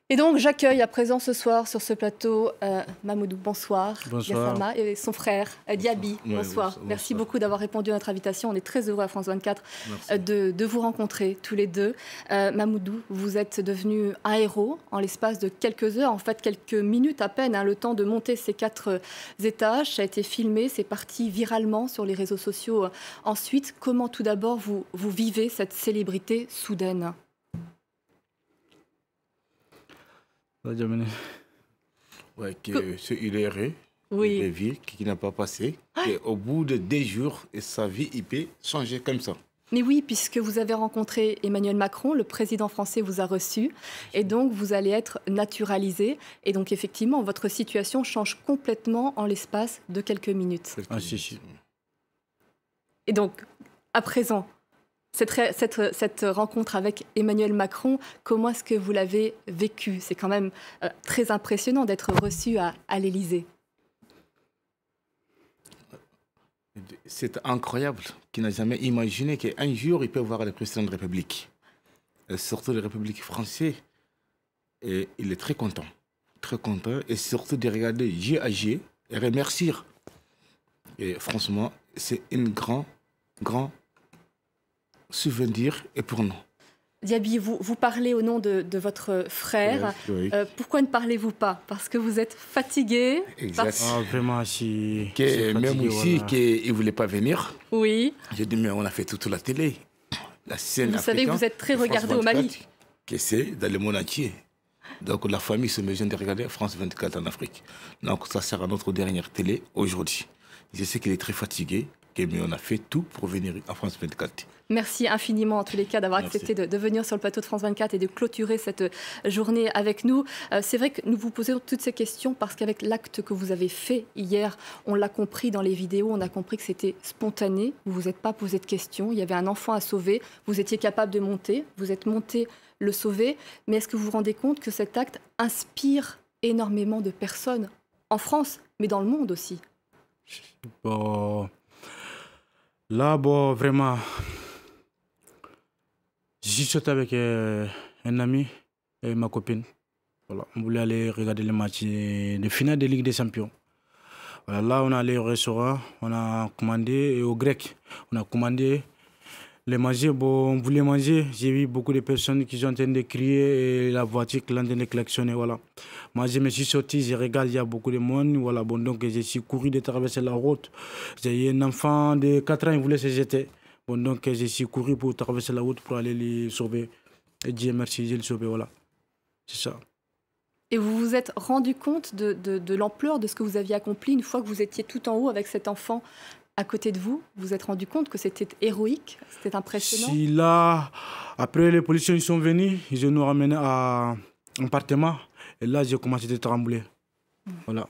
Et donc, j'accueille à présent ce soir sur ce plateau Mamoudou, bonsoir, Bonsoir. Gassama, et son frère Diaby, Ouais, bonsoir. Merci bonsoir. beaucoup d'avoir répondu à notre invitation. On est très heureux à France 24 Merci. de vous rencontrer tous les deux. Mamoudou, vous êtes devenu un héros en l'espace de quelques heures, en fait quelques minutes à peine, hein, le temps de monter ces 4 étages. Ça a été filmé, c'est parti viralement sur les réseaux sociaux. Ensuite, comment tout d'abord vous vivez cette célébrité soudaine ? Ouais, il est heureux, Oui. il est vieux, qui n'a pas passé. Et au bout de 10 jours, sa vie, il peut changer comme ça. Mais oui, puisque vous avez rencontré Emmanuel Macron, le président français vous a reçu, et donc vous allez être naturalisé. Et donc effectivement, votre situation change complètement en l'espace de quelques minutes. Ah, si. Et donc, à présent, cette rencontre avec Emmanuel Macron, comment est-ce que vous l'avez vécu? C'est quand même très impressionnant d'être reçu à l'Élysée. C'est incroyable qu'il n'a jamais imaginé qu'un jour, il peut voir le président de la République. Et surtout de la République française. Et il est très content. Très content. Et surtout de regarder Dieu agir et remercier. Et franchement, c'est un grand souvenir et pour nous. Diaby, vous parlez au nom de votre frère. Oui. Pourquoi ne parlez-vous pas? Parce que vous êtes fatigué. Exact. Vraiment, si. Même ici, voilà. Il ne voulait pas venir. Oui. J'ai dit, mais on a fait toute la télé. La scène vous savez que vous êtes très regardé au Mali. Que c'est dans le monde entier. Donc la famille se besoin de regarder France 24 en Afrique. Donc ça sert à notre dernière télé aujourd'hui. Je sais qu'il est très fatigué, mais on a fait tout pour venir à France 24. Merci infiniment en tous les cas d'avoir accepté de venir sur le plateau de France 24 et de clôturer cette journée avec nous. C'est vrai que nous vous posons toutes ces questions parce qu'avec l'acte que vous avez fait hier, on l'a compris dans les vidéos, on a compris que c'était spontané, vous ne vous êtes pas posé de questions, il y avait un enfant à sauver, vous étiez capable de monter, vous êtes monté le sauver, mais est-ce que vous vous rendez compte que cet acte inspire énormément de personnes en France, mais dans le monde aussi? Bon, là, bon, vraiment, je suis sorti avec un ami et ma copine. Voilà, on voulait aller regarder le match de finale de Ligue des Champions. Voilà, là, on est allé au restaurant, on a commandé, et au grec, on a commandé les manger. Bon, on voulait manger, j'ai vu beaucoup de personnes qui sont en train de crier et la voiture qui est en train de klaxonner, voilà. Moi, je me suis sorti, je regarde, il y a beaucoup de monde, voilà. Bon, donc, je suis couru de traverser la route. J'ai un enfant de 4 ans, il voulait se jeter. Bon, donc, je suis couru pour traverser la route pour aller les sauver. Et Dieu merci, je l'ai sauvé, voilà. C'est ça. Et vous vous êtes rendu compte de l'ampleur de ce que vous aviez accompli une fois que vous étiez tout en haut avec cet enfant à côté de vous? Vous vous êtes rendu compte que c'était héroïque, c'était impressionnant? Si là, après les policiers ils sont venus, ils nous ont ramenés à un appartement. Et là, j'ai commencé à trembler. Voilà.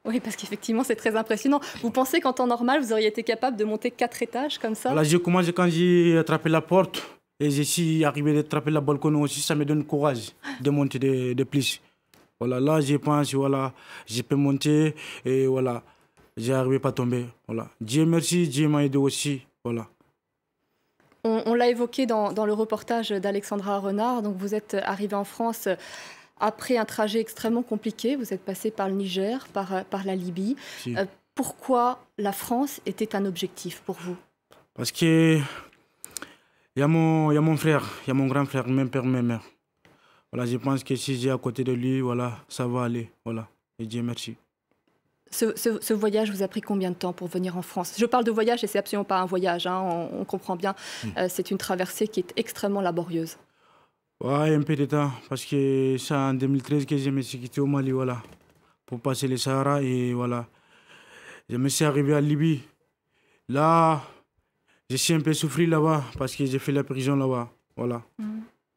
Oui, parce qu'effectivement, c'est très impressionnant. Vous pensez qu'en temps normal, vous auriez été capable de monter 4 étages comme ça? Là, j'ai commencé quand j'ai attrapé la porte. Et je suis arrivé à attraper la balcon aussi. Ça me donne courage de monter de plus. Voilà, là, je pense, voilà, je peux monter. Et voilà, j'ai arrivé pas à tomber. Voilà. Dieu merci, Dieu m'a aidé aussi. Voilà. On l'a évoqué dans le reportage d'Alexandra Renard. Donc, vous êtes arrivé en France après un trajet extrêmement compliqué. Vous êtes passé par le Niger, par la Libye. Si. Pourquoi la France était un objectif pour vous? Parce que il y a mon frère, il y a mon grand frère, même père, même mère. Voilà, je pense que si j'ai à côté de lui, voilà, ça va aller. Voilà. Et Dieu merci. Ce voyage vous a pris combien de temps pour venir en France? Je parle de voyage et c'est absolument pas un voyage, hein, on comprend bien. C'est une traversée qui est extrêmement laborieuse. Ouais, un peu de temps, parce que c'est en 2013 que je me suis quitté au Mali, voilà, pour passer le Sahara et voilà. Je me suis arrivé à Libye. Là, je suis un peu souffert là-bas parce que j'ai fait la prison là-bas, voilà.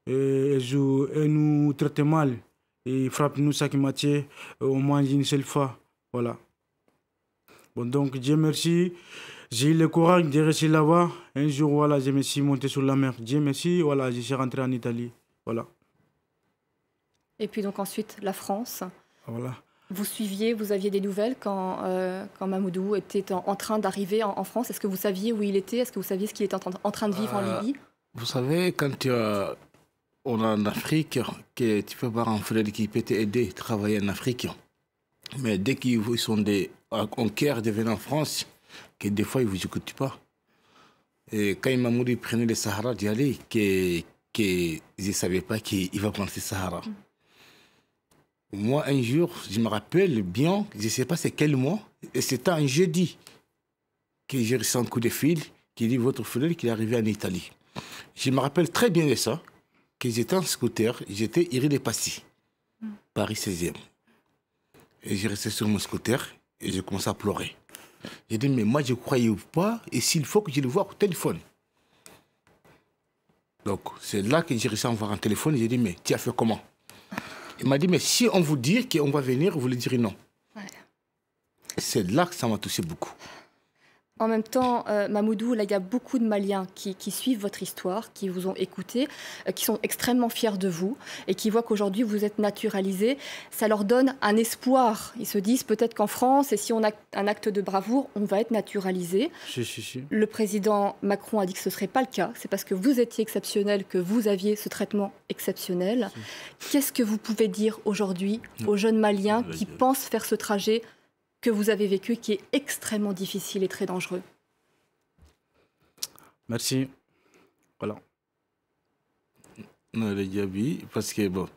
Et ils nous traitent mal. Ils frappent nous chaque matin, on mange une seule fois, voilà. Bon, donc, Dieu merci, j'ai eu le courage de rester là-bas. Un jour, voilà, je me suis monté sur la mer. Dieu merci, voilà, je suis rentré en Italie. Voilà. Et puis donc ensuite, la France. Voilà. Vous suiviez, vous aviez des nouvelles quand Mamoudou était en train d'arriver en France? Est-ce que vous saviez où il était? Est-ce que vous saviez ce qu'il était en train de vivre en Libye? Vous savez, quand tu as on a en Afrique, que tu peux voir un frère qui peut t'aider à travailler en Afrique. Mais dès qu'ils sont en cœur de venir en France, que des fois, ils ne vous écoutent pas. Et quand Mamoudi prenait le Sahara d'y aller, que je ne savais pas qu'il va prendre le Sahara. Moi, un jour, je me rappelle bien, je ne sais pas c'est quel mois, et c'était un jeudi que j'ai reçu un coup de fil qui dit votre frère qu'il est arrivé en Italie. Je me rappelle très bien de ça, que j'étais en scooter, j'étais Iri-les-Passy, Paris 16e. Et j'ai resté sur mon scooter et j'ai commencé à pleurer. J'ai dit, mais moi je ne croyais pas, et s'il faut que je le voie au téléphone. Donc, c'est là que j'ai réussi à avoir un téléphone, j'ai dit, mais tu as fait comment? Il m'a dit, mais si on vous dit qu'on va venir, vous lui direz non. Ouais. C'est là que ça m'a touché beaucoup. En même temps, Mamoudou, là, il y a beaucoup de Maliens qui suivent votre histoire, qui vous ont écouté, qui sont extrêmement fiers de vous et qui voient qu'aujourd'hui, vous êtes naturalisé. Ça leur donne un espoir. Ils se disent peut-être qu'en France, et si on a un acte de bravoure, on va être naturalisé. Si. Le président Macron a dit que ce ne serait pas le cas. C'est parce que vous étiez exceptionnel que vous aviez ce traitement exceptionnel. Qu'est-ce que vous pouvez dire aujourd'hui aux jeunes Maliens qui pensent faire ce trajet que vous avez vécu, qui est extrêmement difficile et très dangereux? Merci. Voilà. Non, le Diaby, parce que bon,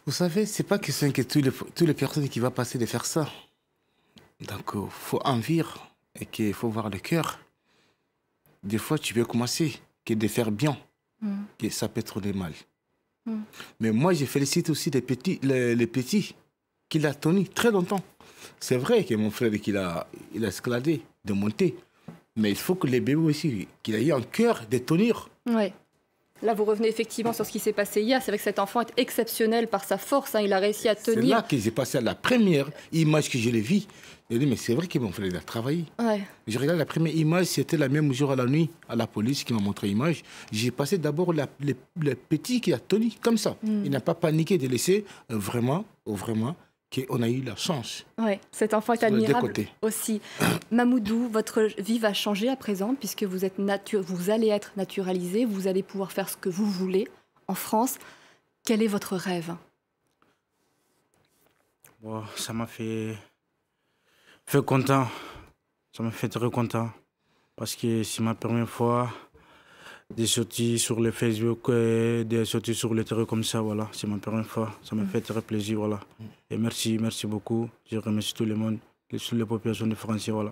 vous savez, c'est pas question que toutes les personnes qui vont passer de faire ça. Donc, il faut en vivre et qu'il faut voir le cœur. Des fois, tu peux commencer que de faire bien, que ça peut trop de mal. Mais moi, je félicite aussi les petits qui l'ont tenu très longtemps. C'est vrai que mon frère, il a escaladé, de monter. Mais il faut que les bébés aussi, qu'il ait un cœur de tenir. Oui. Là, vous revenez effectivement sur ce qui s'est passé hier. C'est vrai que cet enfant est exceptionnel par sa force. Il a réussi à tenir. C'est là que j'ai passé à la première image que je l'ai vue. J'ai dit, mais c'est vrai que mon frère, il a travaillé. Ouais. Je regarde la première image, c'était la même jour à la nuit, à la police qui m'a montré l'image. J'ai passé d'abord le petit qui a tenu, comme ça. Il n'a pas paniqué de laisser vraiment qu'on a eu la chance. Oui, cet enfant est admirable aussi. Mamoudou, votre vie va changer à présent puisque vous allez être naturalisé, vous allez pouvoir faire ce que vous voulez en France. Quel est votre rêve? Bon, ça m'a fait content. Ça m'a fait très content parce que c'est ma première fois de sortir sur le Facebook, de sortir sur le terrain comme ça, voilà. C'est ma première fois. Ça me fait très plaisir, voilà. Et merci beaucoup. Je remercie tout le monde, toutes les populations de France, voilà.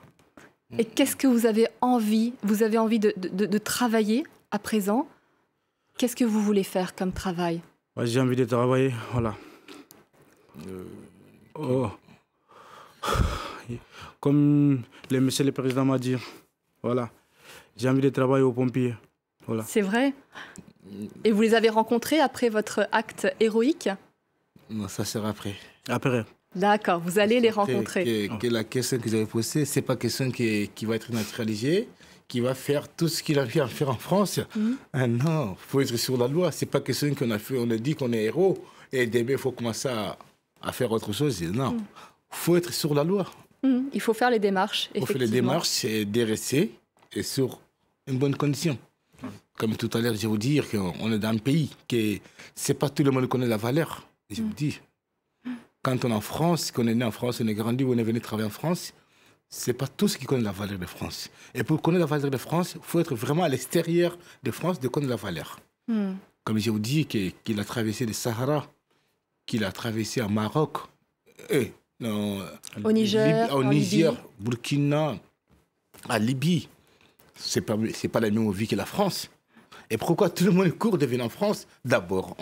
Et qu'est-ce que vous avez envie? Vous avez envie de travailler à présent? Qu'est-ce que vous voulez faire comme travail? Ouais, j'ai envie de travailler, voilà. Comme monsieur le président m'a dit, voilà. J'ai envie de travailler aux pompiers. Voilà. C'est vrai? Et vous les avez rencontrés après votre acte héroïque? Non, ça sera après. Après. D'accord, vous allez les rencontrer. Que la question que vous avez posée, ce n'est pas question qui va être naturalisée, qui va faire tout ce qu'il a fait à faire en France. Ah non, il faut être sur la loi. Ce n'est pas question qu'on a fait, on a dit qu'on est héros et demain, il faut commencer à faire autre chose. Non, il faut être sur la loi. Il faut faire les démarches, effectivement. Il faut faire les démarches et de rester et sur une bonne condition. Comme tout à l'heure, je vais vous dire qu'on est dans un pays que ce n'est pas tout le monde qui connaît la valeur. Je vous dis, quand on est en France, qu'on est né en France, on est grandi, on est venu travailler en France, ce n'est pas tous qui connaissent la valeur de France. Et pour connaître la valeur de France, il faut être vraiment à l'extérieur de France de connaître la valeur. Comme je vous dis, qu'il a traversé le Sahara, qu'il a traversé au Maroc, au Niger, Burkina, à Libye. Ce n'est pas la même vie que la France. Et pourquoi tout le monde court de venir en France? D'abord,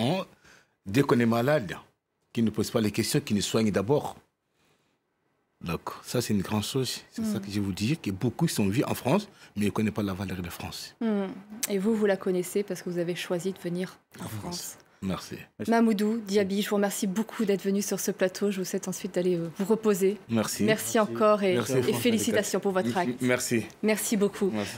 dès qu'on est malade, qui ne pose pas les questions, qui nous soigne d'abord. Donc, ça, c'est une grande chose. C'est ça que je vous dis, que beaucoup sont vus en France, mais ils ne connaissent pas la valeur de France. Et vous la connaissez parce que vous avez choisi de venir en France. Merci. Mamoudou Diaby, je vous remercie beaucoup d'être venu sur ce plateau. Je vous souhaite ensuite d'aller vous reposer. Merci. Merci encore et félicitations pour votre acte. Merci. Merci beaucoup. Merci.